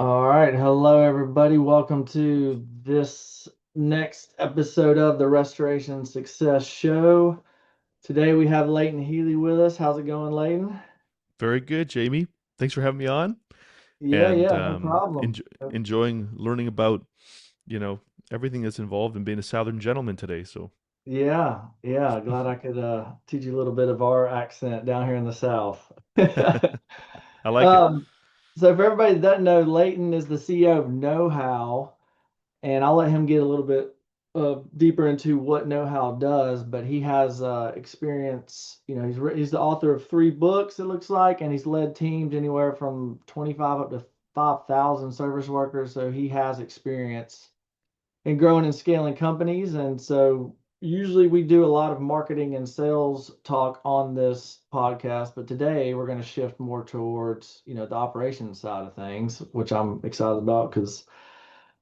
All right. Hello, everybody. Welcome to this next episode of the Restoration Success Show. Today we have Leighton Healy with us. How's it going, Leighton? Very good, Jamie. Thanks for having me on Yeah, and yeah, no problem. enjoying learning about, you know, everything that's involved in being a Southern gentleman today. So Yeah, yeah. Glad I could teach you a little bit of our accent down here in the South. I like it. Um, so for everybody that doesn't know, Leighton is the CEO of KnowHow. And I'll let him get a little bit deeper into what KnowHow does. But he has experience. He's the author of three books, it looks like, and he's led teams anywhere from 25 up to 5,000 service workers. So he has experience in growing and scaling companies. And so usually we do a lot of marketing and sales talk on this podcast, but today we're going to shift more towards the operations side of things, which I'm excited about because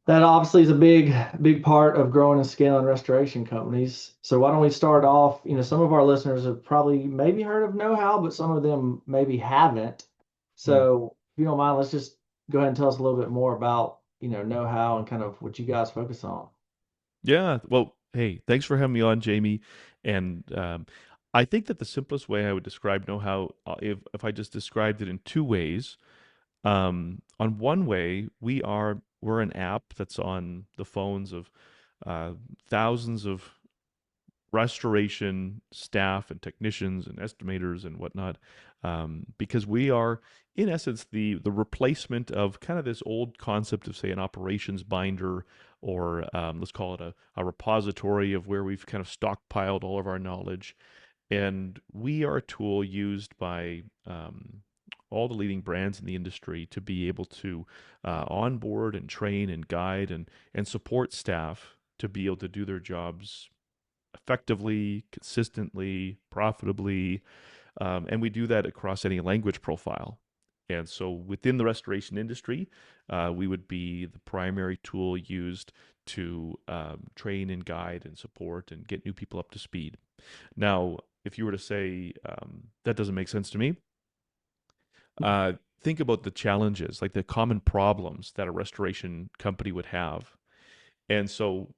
that obviously is a big part of growing and scaling restoration companies. So why don't we start off? Some of our listeners have probably maybe heard of KnowHow, but some of them maybe haven't. Hmm. So if you don't mind, let's just go ahead and tell us a little bit more about, KnowHow and kind of what you guys focus on. Yeah. Well, hey, thanks for having me on, Jamie. And I think that the simplest way I would describe know how, if I just described it in two ways. On one way, we're an app that's on the phones of uh, thousands of restoration staff and technicians and estimators and whatnot, because we are, in essence, the replacement of kind of this old concept of, say, an operations binder or let's call it a repository of where we've kind of stockpiled all of our knowledge. And we are a tool used by all the leading brands in the industry to be able to onboard and train and guide and support staff to be able to do their jobs effectively, consistently, profitably, and we do that across any language profile. And so within the restoration industry, we would be the primary tool used to train and guide and support and get new people up to speed. Now, if you were to say that doesn't make sense to me, uh, think about the challenges, like the common problems that a restoration company would have. And so,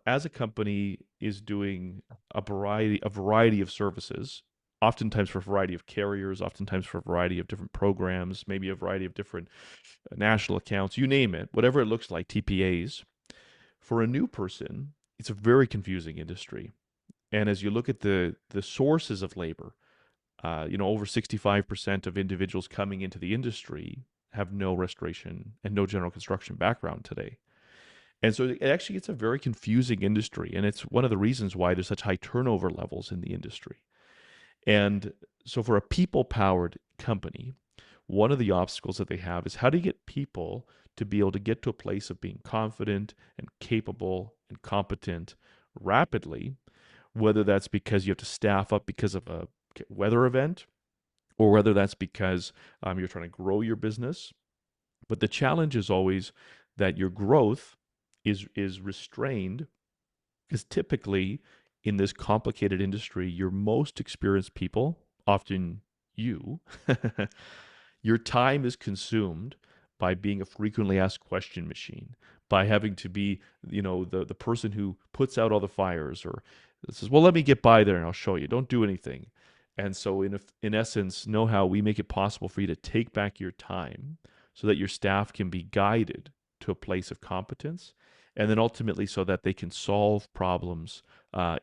as a company is doing a variety of services, oftentimes for a variety of carriers, oftentimes for a variety of different programs, maybe a variety of different national accounts, you name it, whatever it looks like, TPAs. For a new person, it's a very confusing industry. And as you look at the sources of labor, over 65% of individuals coming into the industry have no restoration and no general construction background today. And so it's a very confusing industry, and it's one of the reasons why there's such high turnover levels in the industry. And so for a people-powered company, one of the obstacles that they have is how do you get people to be able to get to a place of being confident and capable and competent rapidly, whether that's because you have to staff up because of a weather event or whether that's because you're trying to grow your business. But the challenge is always that your growth is restrained because typically in this complicated industry, your most experienced people, often you, your time is consumed by being a frequently asked question machine, by having to be, the person who puts out all the fires or says, well, let me get by there and I'll show you. Don't do anything. And so in essence, know how we make it possible for you to take back your time so that your staff can be guided to a place of competence and then ultimately so that they can solve problems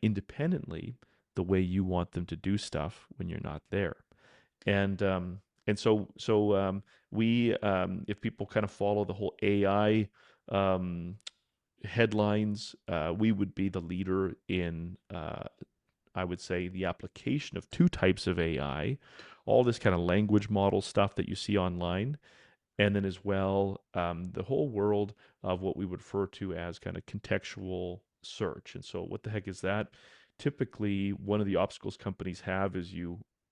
independently the way you want them to do stuff when you're not there. And we if people kind of follow the whole AI um, headlines, we would be the leader in I would say the application of two types of AI, all this kind of language model stuff that you see online, and then as well the whole world of what we would refer to as kind of contextual search. And so, what the heck is that? Typically, one of the obstacles companies have is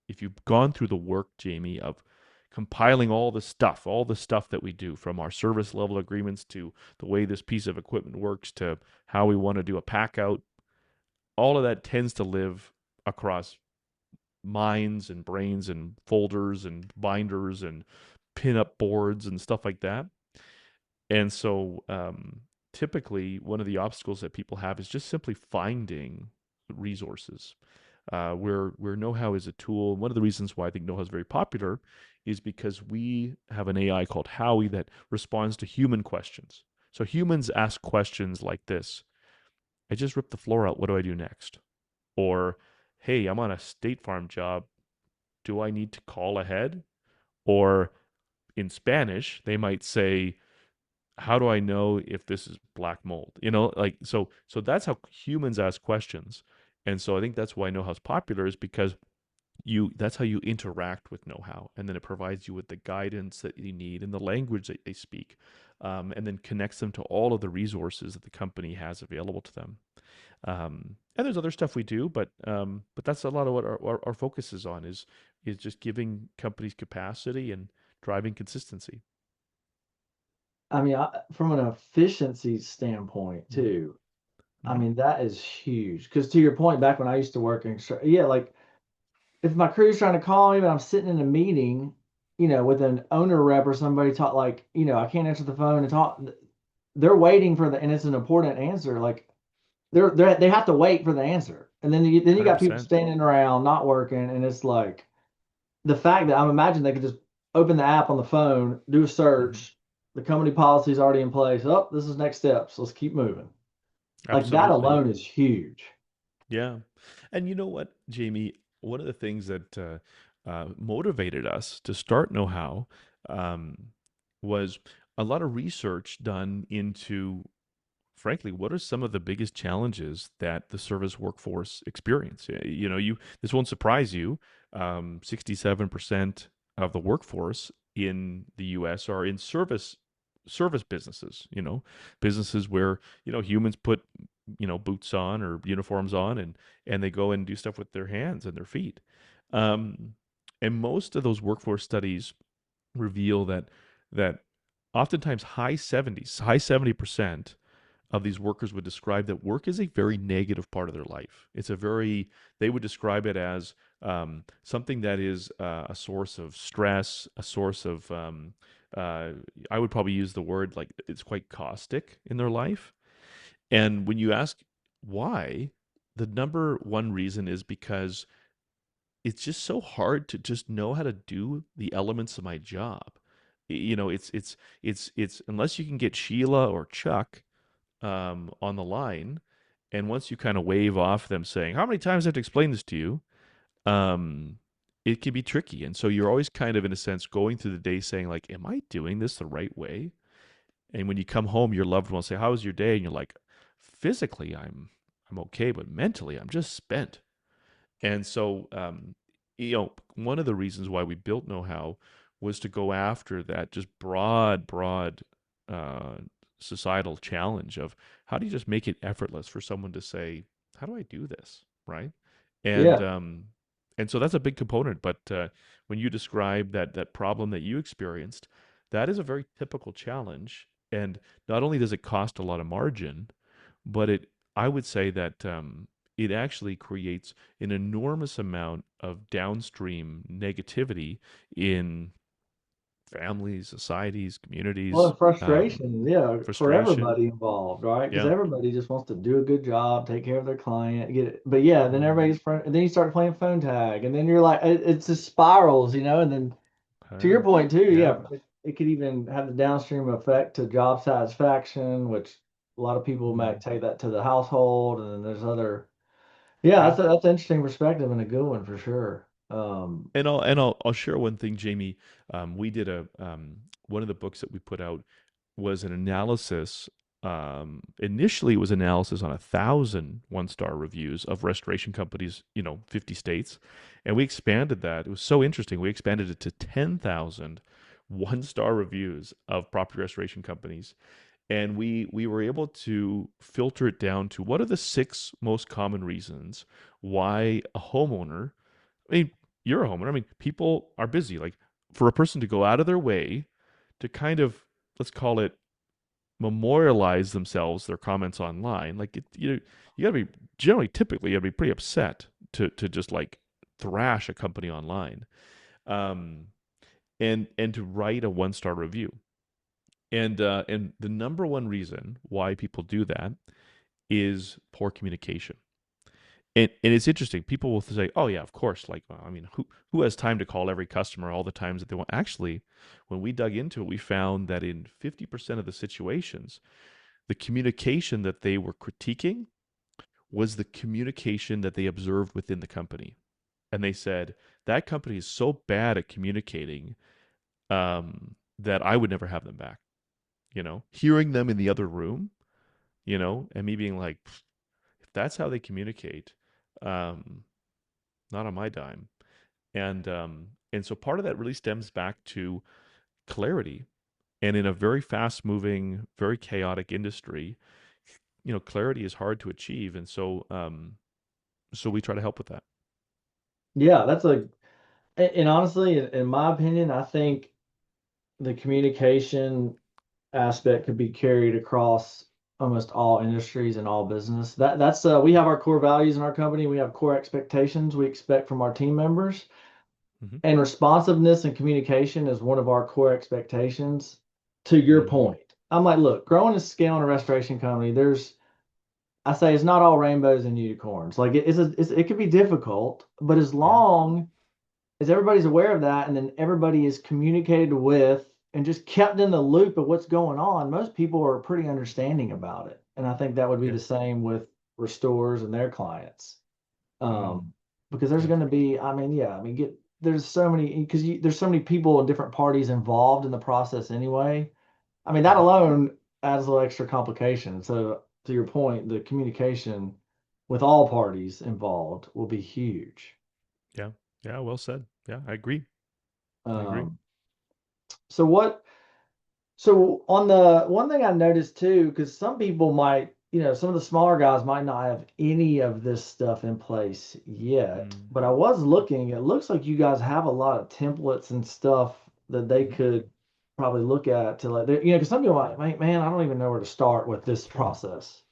if you've gone through the work, Jamie, of compiling all the stuff that we do from our service level agreements to the way this piece of equipment works to how we want to do a pack out, all of that tends to live across minds and brains and folders and binders and pin up boards and stuff like that. And so, typically, one of the obstacles that people have is just simply finding resources. Where KnowHow is a tool. One of the reasons why I think KnowHow is very popular is because we have an AI called Healey that responds to human questions. So humans ask questions like this: I just ripped the floor out. What do I do next? Or, hey, I'm on a State Farm job. Do I need to call ahead? Or in Spanish, they might say, how do I know if this is black mold? So that's how humans ask questions. And so I think that's why know-how's popular, is because you that's how you interact with know-how, and then it provides you with the guidance that you need in the language that they speak, and then connects them to all of the resources that the company has available to them. And there's other stuff we do, but that's a lot of what our focus is on, is just giving companies capacity and driving consistency. I mean, from an efficiency standpoint Mhm. too, I Mhm. mean, that is huge. Because to your point, back when I used to work in, yeah, like if my crew's trying to call me, but I'm sitting in a meeting, with an owner rep or somebody talk like, I can't answer the phone and talk. They're waiting for and it's an important answer. Like they have to wait for the answer, and then you got people 100%. standing around not working, and it's like the fact that I'm imagining they could just open the app on the phone, do a Mhm. search, the company policy is already in place. Oh, this is next steps. Let's keep moving. Like that Absolutely. alone is huge. Yeah. And you know what, Jamie? One of the things that motivated us to start Know How, was a lot of research done into, frankly, what are some of the biggest challenges that the service workforce experience? This won't surprise you. 67% of the workforce in the U.S. are in service businesses. Businesses where humans put boots on or uniforms on, and they go and do stuff with their hands and their feet. Um, and most of those workforce studies reveal that oftentimes high 70% of these workers would describe that work is a very negative part of their life. They would describe it as something that is a source of stress, a source of, uh, I would probably use the word like it's quite caustic in their life. And when you ask why, the number one reason is because it's just so hard to just know how to do the elements of my job. It's unless you can get Sheila or Chuck on the line, and once you kind of wave off them saying, "How many times do I have to explain this to you?" Um, it can be tricky, and so you're always kind of, in a sense, going through the day saying, like, "Am I doing this the right way?" And when you come home, your loved ones say, "How was your day?" And you're like, "Physically, I'm okay, but mentally, I'm just spent." And so, one of the reasons why we built Know How was to go after that just broad uh, societal challenge of how do you just make it effortless for someone to say, "How do I do this?" Right? And Yeah. um, and so that's a big component. But when you describe that problem that you experienced, that is a very typical challenge. And not only does it cost a lot of margin, but I would say that it actually creates an enormous amount of downstream negativity in families, societies, Well, communities, and frustration, yeah, for frustration. everybody involved, right? Because Yeah. everybody just wants to do a good job, take care of their client, get it. But yeah, then Mhm. and then you start playing phone tag, and then you're like, it's just spirals, and then to your point too, Yeah. yeah, it could even have the downstream effect to job satisfaction, which a lot of people might Mhm. take that to the household, and then there's other. Yeah, Yeah. that's an interesting perspective and a good one for sure. And I'll share one thing, Jamie. We did one of the books that we put out was an analysis. Initially, it was analysis on 1,000 one-star reviews of restoration companies, 50 states, and we expanded that. It was so interesting. We expanded it to 10,000 one-star reviews of property restoration companies, and we were able to filter it down to what are the six most common reasons why a homeowner. I mean, you're a homeowner. I mean, people are busy. Like, for a person to go out of their way to kind of, let's call it, memorialize themselves, their comments online, like you gotta be, generally, typically, you gotta be pretty upset to just like thrash a company online, um, and to write a 1-star review. And the number one reason why people do that is poor communication. And it's interesting. People will say, "Oh yeah, of course." Like, well, I mean, who has time to call every customer all the times that they want? Actually, when we dug into it, we found that in 50% of the situations, the communication that they were critiquing was the communication that they observed within the company. And they said that company is so bad at communicating that I would never have them back. Hearing them in the other room, and me being like, if that's how they communicate, um, not on my dime. And so part of that really stems back to clarity. And in a very fast moving, very chaotic industry, clarity is hard to achieve. And so we try to help with that. Yeah, and honestly, in my opinion, I think the communication aspect could be carried across almost all industries and all business. That's we have our core values in our company. We have core expectations we expect from our team members. Hmm. And responsiveness and communication is one of our core expectations. To your Hmm. point, I'm like, look, growing a scale in a restoration company, I say it's not all rainbows and unicorns. Like it could be difficult, but as Yeah. long as everybody's aware of that and then everybody is communicated with and just kept in the loop of what's going on, most people are pretty understanding about it. And I think that would be Yeah. the same with restores and their clients. Mm. Because there's Yeah. going to be, I mean, yeah, I mean, there's so many, because there's so many people and different parties involved in the process anyway. I mean, that Hmm. alone adds a little extra complication. So, to your point, the communication with all parties involved will be huge. Yeah. Yeah. Well said. Yeah. I agree. I agree. Um, so what? So on the one thing I noticed too, because some people might, some of the smaller guys might not have any of this stuff in place yet. Mm. But I was looking, it looks like you guys have a lot of templates and stuff that they Hmm. could probably look at to like, because some people might, man, I don't even know where to start with this process.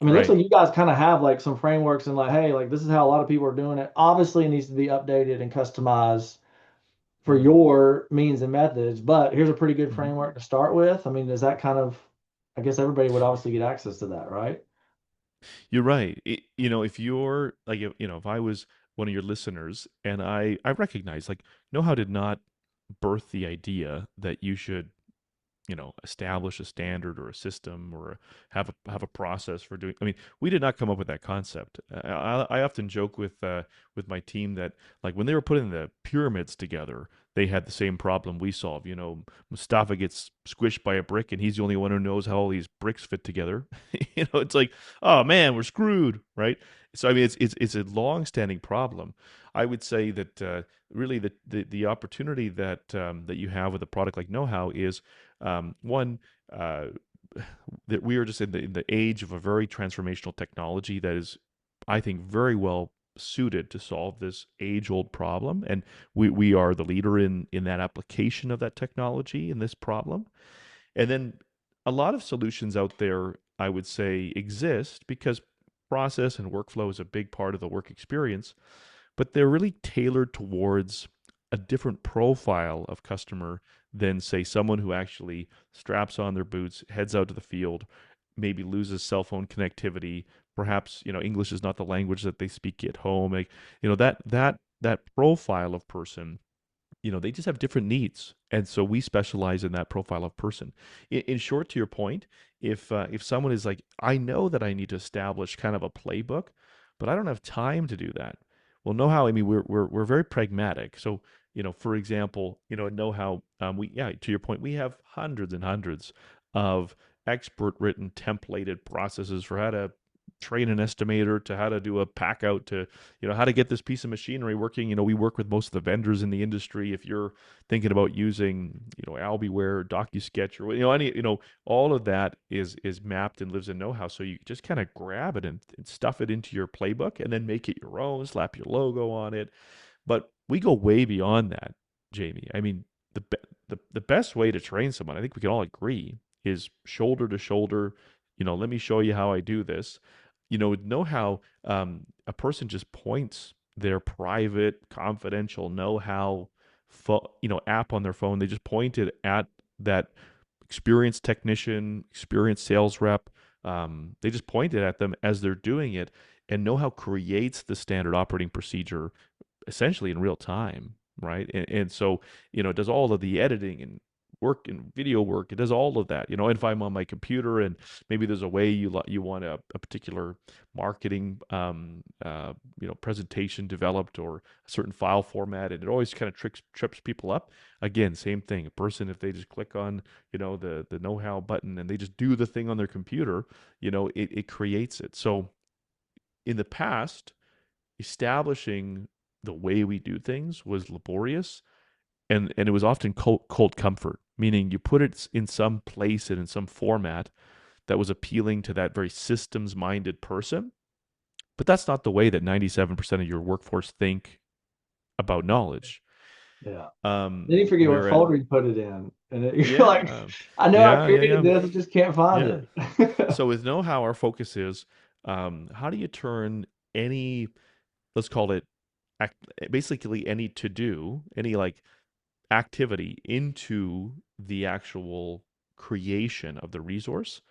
I mean, it looks Right. like you guys kind of have like some frameworks and like, hey, like this is how a lot of people are doing it. Obviously, it needs to be updated and customized for Mm. your means and methods, but here's a pretty good Hmm. framework to start with. I mean, is that kind of, I guess everybody would obviously get access to that, right? You're right. If you're like, if I was one of your listeners and I recognize, like, know how did not birth the idea that you should establish a standard or a system or have a process for doing. I mean, we did not come up with that concept. I often joke with my team that, like, when they were putting the pyramids together, they had the same problem we solve. Mustafa gets squished by a brick, and he's the only one who knows how all these bricks fit together. It's like, oh man, we're screwed, right? So I mean, it's a long-standing problem. I would say that really the opportunity that you have with a product like KnowHow is one, uh, that we are just in the age of a very transformational technology that is, I think, very well suited to solve this age-old problem, and we are the leader in that application of that technology in this problem. And then a lot of solutions out there, I would say, exist because process and workflow is a big part of the work experience, but they're really tailored towards a different profile of customer than, say, someone who actually straps on their boots, heads out to the field, maybe loses cell phone connectivity. Perhaps English is not the language that they speak at home. Like, that profile of person, they just have different needs, and so we specialize in that profile of person. In short, to your point, if someone is like, I know that I need to establish kind of a playbook, but I don't have time to do that. Well, know how, I mean, we're very pragmatic. So, for example, know how, we yeah, to your point, we have hundreds and hundreds of expert written templated processes for how to train an estimator, to how to do a pack out, to how to get this piece of machinery working. We work with most of the vendors in the industry. If you're thinking about using Albiware, DocuSketch, or any, all of that is mapped and lives in know-how. So you just kind of grab it and stuff it into your playbook and then make it your own, slap your logo on it. But we go way beyond that, Jamie. I mean, the best way to train someone, I think we can all agree, is shoulder to shoulder. Let me show you how I do this. Know how, a person just points their private, confidential know how app on their phone. They just point it at that experienced technician, experienced sales rep. They just point it at them as they're doing it, and Know-How creates the standard operating procedure essentially in real time, right? And so, it does all of the editing and work and video work. It does all of that. If I'm on my computer and maybe there's a way you want a particular marketing presentation developed, or a certain file format, and it always kind of trips people up. Again, same thing. A person, if they just click on the know-how button and they just do the thing on their computer, it creates it. So in the past, establishing the way we do things was laborious, and it was often cold comfort, meaning you put it in some place and in some format that was appealing to that very systems minded person. But that's not the way that 97% of your workforce think about knowledge. Yeah. Then you forget what Whereas, folder you put it in, and you're like, yeah, I know I yeah, yeah, created yeah, this, I just can't find yeah. it. So with Know-How, our focus is how do you turn any, let's call it, basically any to do, any like activity into the actual creation of the resource.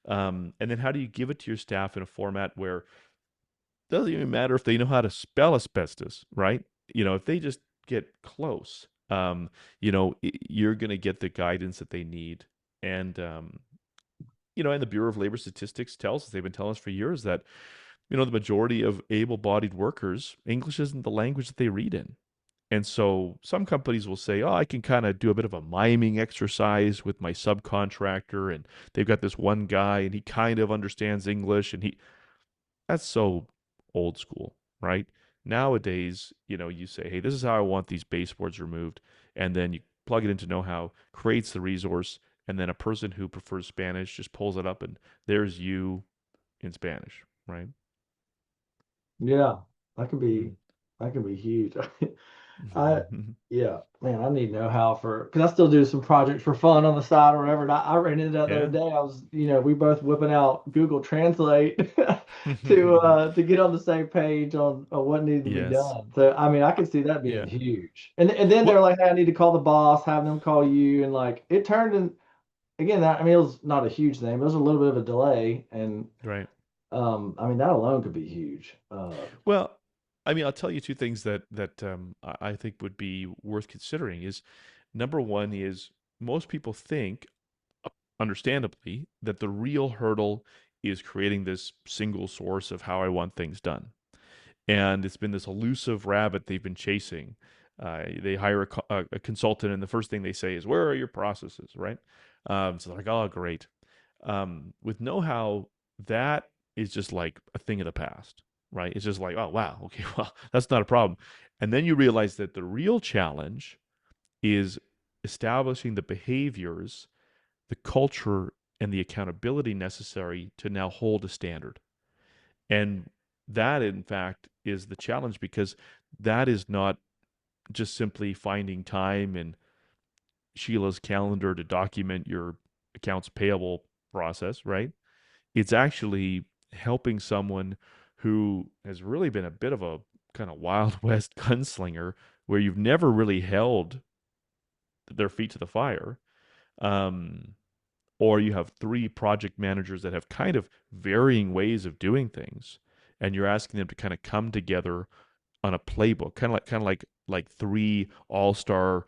And then how do you give it to your staff in a format where it doesn't even matter if they know how to spell asbestos, right? If they just get close, you're going to get the guidance that they need. And the Bureau of Labor Statistics tells us, they've been telling us for years that, the majority of able bodied workers, English isn't the language that they read in. And so some companies will say, oh, I can kind of do a bit of a miming exercise with my subcontractor. And they've got this one guy and he kind of understands English. That's so old school, right? Nowadays, you say, hey, this is how I want these baseboards removed. And then you plug it into Know-How, creates the resource. And then a person who prefers Spanish just pulls it up and there's you in Spanish, right? Yeah, that could Mm. be that could be huge. I yeah, man, I need to know how for because I still do some projects for fun on the side or whatever. And I ran into that the other Yeah. day. I was, we both whipping out Google Translate to get on the same page on what needed to be Yes. done. So I mean, I could see that being Yeah. huge. And then they're What? like, hey, I need to call the boss, have them call you, and like it turned in again. That I mean, it was not a huge thing, but it was a little bit of a delay, and Right. I mean that alone could be huge. Well, I mean, I'll tell you two things that I think would be worth considering. Is number one is most people think, understandably, that the real hurdle is creating this single source of how I want things done, and it's been this elusive rabbit they've been chasing. They hire a consultant, and the first thing they say is, "Where are your processes?" Right? So they're like, "Oh, great." With Know-How, that is just like a thing of the past, right? It's just like, oh, wow, okay, well, that's not a problem. And then you realize that the real challenge is establishing the behaviors, the culture, and the accountability necessary to now hold a standard. And that, in fact, is the challenge, because that is not just simply finding time in Sheila's calendar to document your accounts payable process, right? It's actually helping someone who has really been a bit of a kind of Wild West gunslinger, where you've never really held their feet to the fire. Um, or you have three project managers that have kind of varying ways of doing things, and you're asking them to kind of come together on a playbook, kind of like three all-star,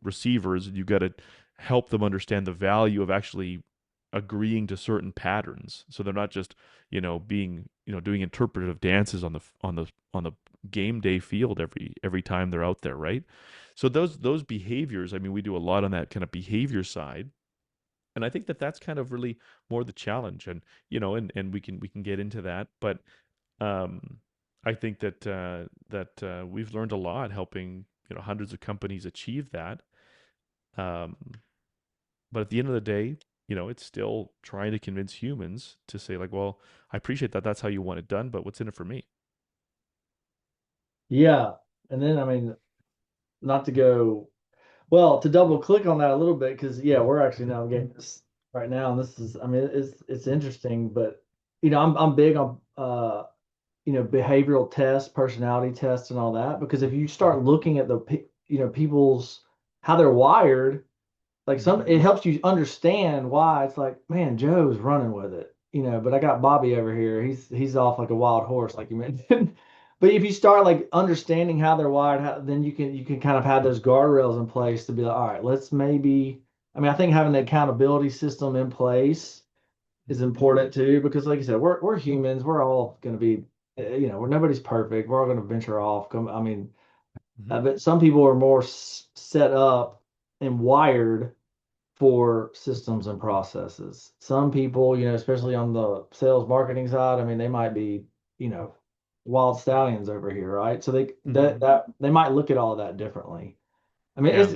receivers. You've got to help them understand the value of actually agreeing to certain patterns, so they're not just being doing interpretive dances on the game day field every time they're out there, right? So those behaviors, I mean, we do a lot on that kind of behavior side, and I think that that's kind of really more the challenge. And and we can get into that, but um, I think that we've learned a lot helping hundreds of companies achieve that. Um, but at the end of the day, it's still trying to convince humans to say, like, well, I appreciate that that's how you want it done, but what's in it for me? Yeah. And then, I mean, not to go, well, to double click on that a little bit, because yeah, we're actually navigating this right now. And this is, I mean, it's interesting, but I'm big on behavioral tests, personality tests and all that, because if you start looking at people's how they're wired, like Mhm. it helps you understand why it's like, man, Joe's running with it, but I got Bobby over here. He's off like a wild horse, like you mentioned. But if you start like understanding how they're wired, then you can kind of have those guardrails in place to be like, all right, let's maybe. I mean, I think having the accountability system in place is important too, because like you said, we're humans. We're all going to be, we're nobody's perfect. We're all going to venture off. I mean, Mhm. but some people are more set up and wired for systems and processes. Some people, especially on the sales marketing side, I mean, they might be, you know, wild stallions over here, right? So Mhm. that they might look at all of that differently. I mean, Yeah. it's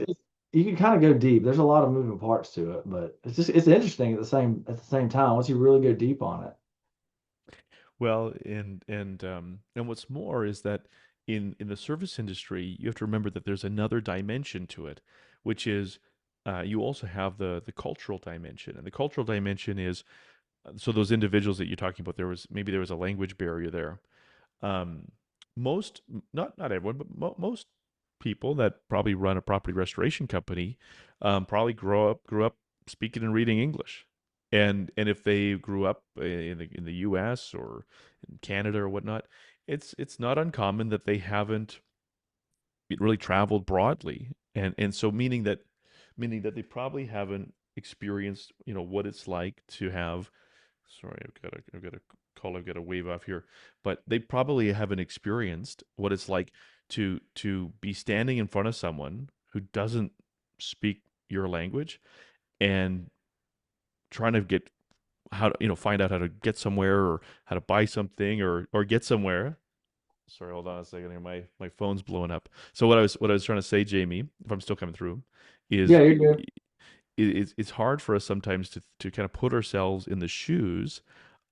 you can kind of go deep. There's a lot of moving parts to it, but it's interesting at the same time once you really go deep on it. Well, and what's more is that in the service industry, you have to remember that there's another dimension to it, which is you also have the cultural dimension, and the cultural dimension is so those individuals that you're talking about, there was a language barrier there. Um, most, not everyone, but most people that probably run a property restoration company probably grew up speaking and reading English, and if they grew up in the U.S. or in Canada or whatnot, it's not uncommon that they haven't really traveled broadly, and so meaning that they probably haven't experienced what it's like to have. Sorry, I've got a call. I've got to wave off here. But they probably haven't experienced what it's like to be standing in front of someone who doesn't speak your language and trying to get how to find out how to get somewhere or how to buy something or get somewhere. Sorry, hold on a second here. My phone's blowing up. So what I was trying to say, Jamie, if I'm still coming through, is Yeah, you're good. it's hard for us sometimes to kind of put ourselves in the shoes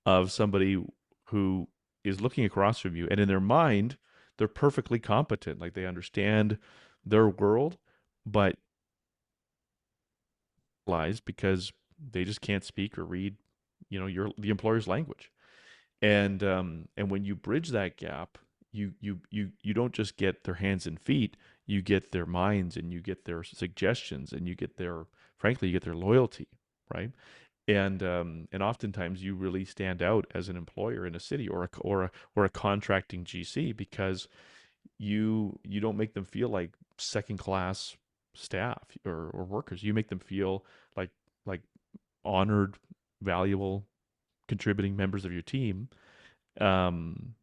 of somebody who is looking across from you and in their mind they're perfectly competent, like they understand their world, but lies because they just can't speak or read your the employer's language. And when you bridge that gap, you don't just get their hands and feet, you get their minds and you get their suggestions and you get their frankly you get their loyalty, right? And oftentimes you really stand out as an employer in a city or a contracting GC because you don't make them feel like second class staff or workers. You make them feel like like honored, valuable, contributing members of your team. Um,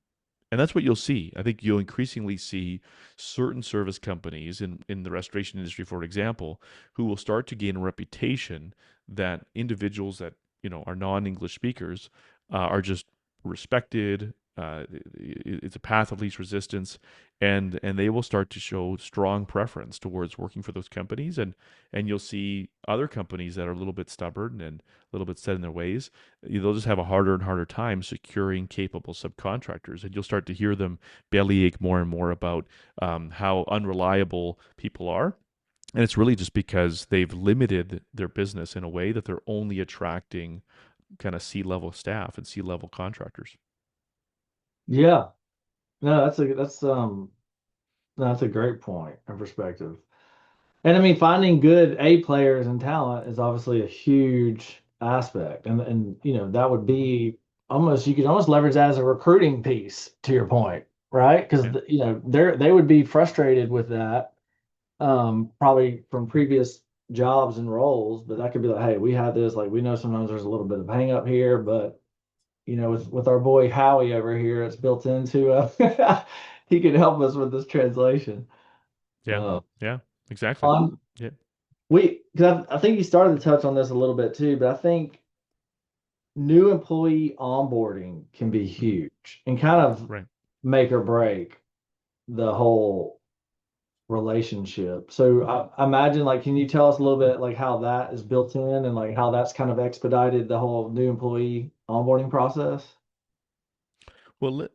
and that's what you'll see. I think you'll increasingly see certain service companies in the restoration industry, for example, who will start to gain a reputation that individuals that are non-English speakers are just respected. It's a path of least resistance, and they will start to show strong preference towards working for those companies. And you'll see other companies that are a little bit stubborn and a little bit set in their ways. They'll just have a harder and harder time securing capable subcontractors, and you'll start to hear them bellyache more and more about how unreliable people are. And it's really just because they've limited their business in a way that they're only attracting kind of C-level staff and C-level contractors. Yeah. No, that's a great point and perspective. And I mean, finding good A players and talent is obviously a huge aspect. And that would Hmm. be you could almost leverage that as a recruiting piece to your point, right? Because Yeah, they would be frustrated with that, probably from previous jobs and roles, but that could be like, hey, we have this, like we know sometimes there's a little bit of hang up here, but with our boy Howie over here, it's built into he could help us with this translation. yeah, Uh, yeah, exactly. on Yeah, because I think you started to touch on this a little bit too, but I think new employee onboarding can be hmm, huge and kind of right. make or break the whole relationship. So I imagine, like, can you tell us a little bit like how that is built in and like how that's kind of expedited the whole new employee onboarding process? Well,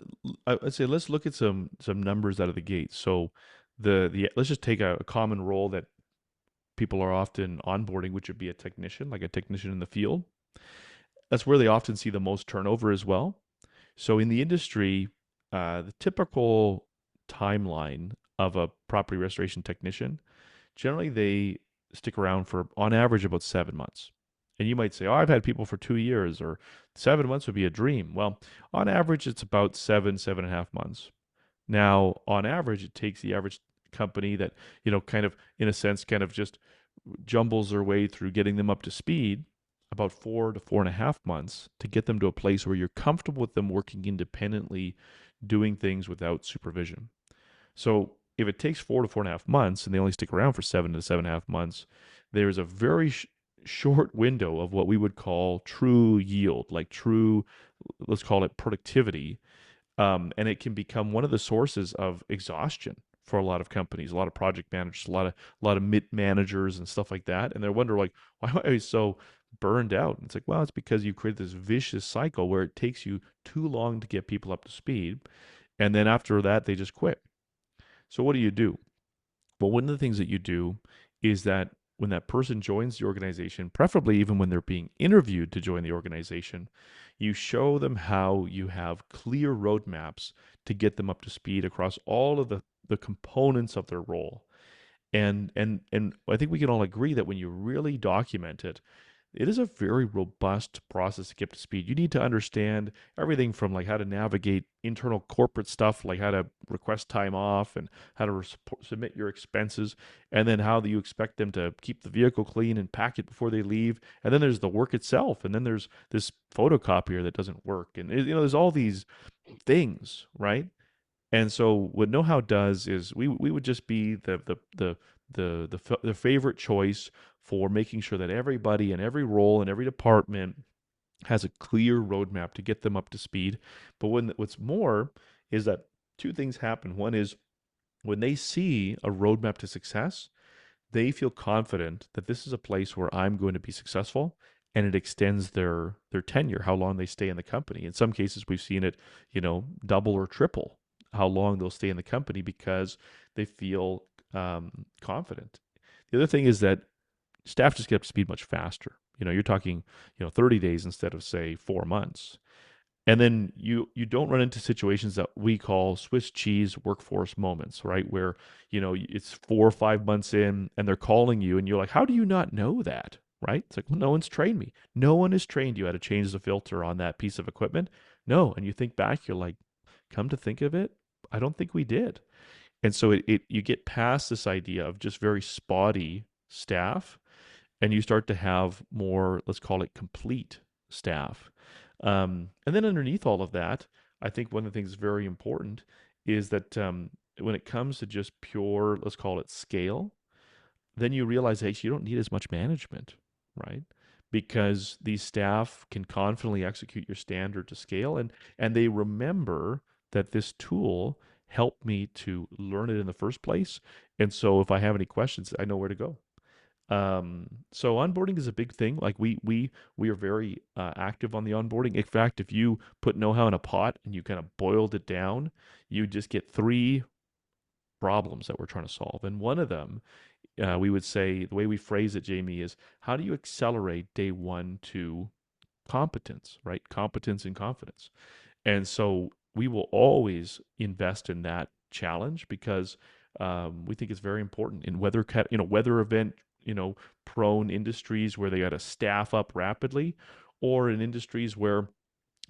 I'd say let's look at some numbers out of the gate. So the let's just take a common role that people are often onboarding, which would be a technician, like a technician in the field. That's where they often see the most turnover as well. So in the industry, the typical timeline of a property restoration technician, generally stick around for, on average, about 7 months. And you might say, oh, I've had people for 2 years, or 7 months would be a dream. Well, on average, it's about 7.5 months. Now, on average, it takes the average company that, kind of, in a sense, kind of just jumbles their way through getting them up to speed, about 4 to 4.5 months to get them to a place where you're comfortable with them working independently, doing things without supervision. So if it takes 4 to 4.5 months and they only stick around for 7 to 7.5 months, there's a very short window of what we would call true yield, like true, let's call it productivity. And it can become one of the sources of exhaustion for a lot of companies, a lot of project managers, a lot of mid managers and stuff like that. And they're wondering, like, why am I so burned out? And it's like, well, it's because you create this vicious cycle where it takes you too long to get people up to speed, and then after that they just quit. So what do you do? Well, one of the things that you do is that when that person joins the organization, preferably even when they're being interviewed to join the organization, you show them how you have clear roadmaps to get them up to speed across all of the components of their role. And I think we can all agree that when you really document it, it is a very robust process to get up to speed. You need to understand everything from like how to navigate internal corporate stuff, like how to request time off and how to submit your expenses, and then how do you expect them to keep the vehicle clean and pack it before they leave. And then there's the work itself, and then there's this photocopier that doesn't work, and there's all these things, right? And so what KnowHow does is we would just be the favorite choice for making sure that everybody in every role in every department has a clear roadmap to get them up to speed. But what's more is that two things happen. One is when they see a roadmap to success, they feel confident that this is a place where I'm going to be successful, and it extends their tenure, how long they stay in the company. In some cases, we've seen it, double or triple how long they'll stay in the company because they feel confident. The other thing is that staff just get up to speed much faster. You're talking, 30 days instead of, say, 4 months. And then you don't run into situations that we call Swiss cheese workforce moments, right? Where, it's 4 or 5 months in and they're calling you and you're like, how do you not know that? Right? It's like, well, no one's trained me. No one has trained you how to change the filter on that piece of equipment. No. And you think back, you're like, come to think of it, I don't think we did. And so you get past this idea of just very spotty staff, and you start to have more, let's call it, complete staff. And then underneath all of that, I think one of the things that's very important is that when it comes to just pure, let's call it, scale, then you realize, hey, you don't need as much management, right? Because these staff can confidently execute your standard to scale, and they remember that this tool helped me to learn it in the first place. And so if I have any questions, I know where to go. So onboarding is a big thing. Like we are very active on the onboarding. In fact, if you put KnowHow in a pot and you kind of boiled it down, you just get three problems that we're trying to solve. And one of them, we would say, the way we phrase it, Jamie, is how do you accelerate day one to competence, right? Competence and confidence. And so we will always invest in that challenge because we think it's very important in weather event, prone industries where they got to staff up rapidly, or in industries where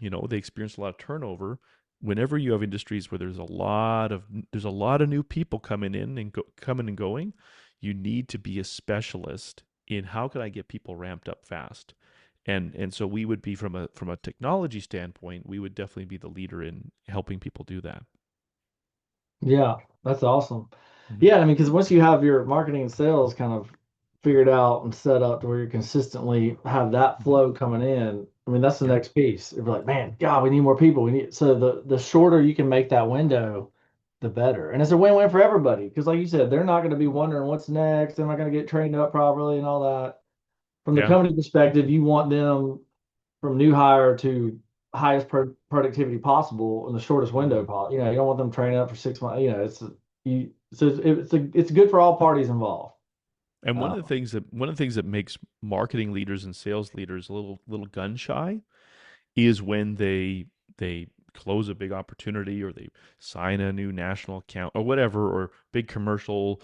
they experience a lot of turnover. Whenever you have industries where there's a lot of new people coming and going, you need to be a specialist in how can I get people ramped up fast. And so we would be, from a technology standpoint, we would definitely be the leader in helping people do that. Yeah, that's awesome. Hmm. Yeah, I mean, because once you have your marketing and sales kind of figured out and set up to where you consistently have that Hmm. flow coming in, I mean, that's the Yeah. next piece. If you're like, man, God, we need more people. We need so the shorter you can make that window, the better. And it's a win-win for everybody. Because like you said, they're not going to be wondering what's next. They're not going to get trained up properly and all that. From the Yeah. company perspective, you want them from new hire to highest productivity possible in the shortest window Hmm. possible. You don't want them training up for 6 months. It's good for all parties involved. And one Uh, of the things that makes marketing leaders and sales leaders a little gun shy is when they close a big opportunity, or they sign a new national account or whatever, or big commercial,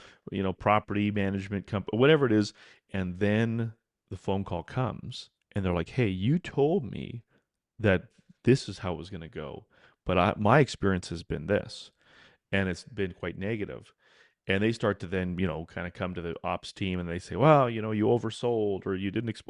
property management company, whatever it is. And then the phone call comes and they're like, hey, you told me that this is how it was going to go, but my experience has been this, and it's been quite negative. And they start to then, kind of come to the ops team and they say, well, you oversold, or you didn't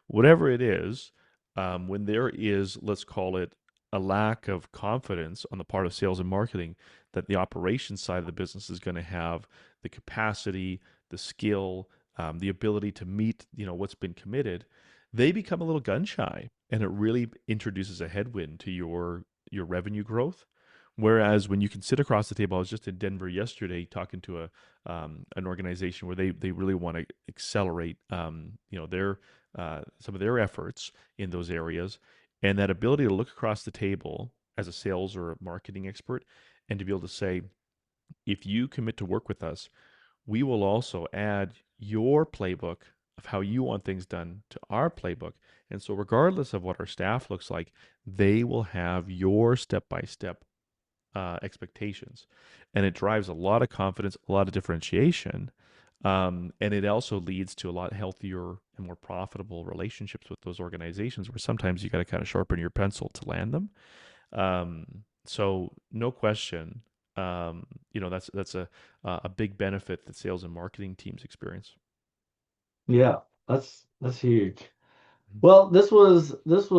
whatever it is. When there is, let's call it, a lack of confidence on the part of sales and marketing that the operations side of the business is going to have the capacity, the skill, the ability to meet, what's been committed, they become a little gun shy, and it really introduces a headwind to your revenue growth. Whereas when you can sit across the table, I was just in Denver yesterday talking to an organization where they really want to accelerate their some of their efforts in those areas, and that ability to look across the table as a sales or a marketing expert, and to be able to say, if you commit to work with us, we will also add your playbook of how you want things done to our playbook. And so, regardless of what our staff looks like, they will have your step by step expectations. And it drives a lot of confidence, a lot of differentiation. And it also leads to a lot healthier and more profitable relationships with those organizations, where sometimes you got to kind of sharpen your pencil to land them. So no question, that's a big benefit that sales and marketing teams experience. Yeah, that's huge. Well, this was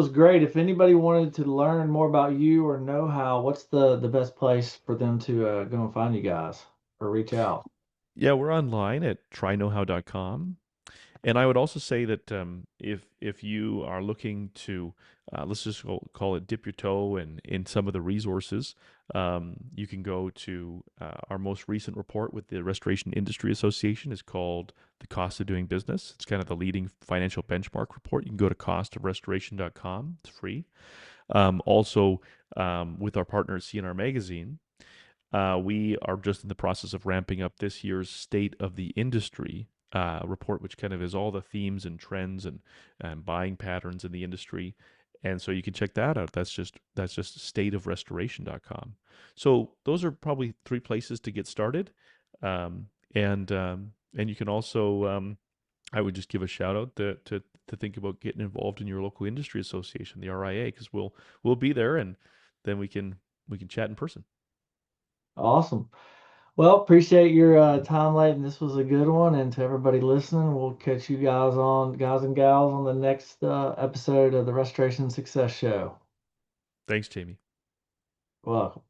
great. If anybody wanted to learn more about you or know how, what's the best place for them to go and find you guys or reach out? Yeah, we're online at tryknowhow.com. And I would also say that if you are looking to, let's just call it, dip your toe in some of the resources, you can go to our most recent report with the Restoration Industry Association. Is called The Cost of Doing Business. It's kind of the leading financial benchmark report. You can go to costofrestoration.com. It's free. Also, with our partner CNR Magazine, we are just in the process of ramping up this year's State of the Industry report, which kind of is all the themes and trends and buying patterns in the industry. And so you can check that out. That's just stateofrestoration.com. So those are probably three places to get started. And you can also, I would just give a shout out to think about getting involved in your local industry association, the RIA, because we'll be there, and then we can chat in person. Awesome. Well, appreciate your time, Leighton. This was a good one, and to everybody listening, we'll catch you guys and gals, on the next episode of the Restoration Success Show. Thanks, Jamie. Welcome.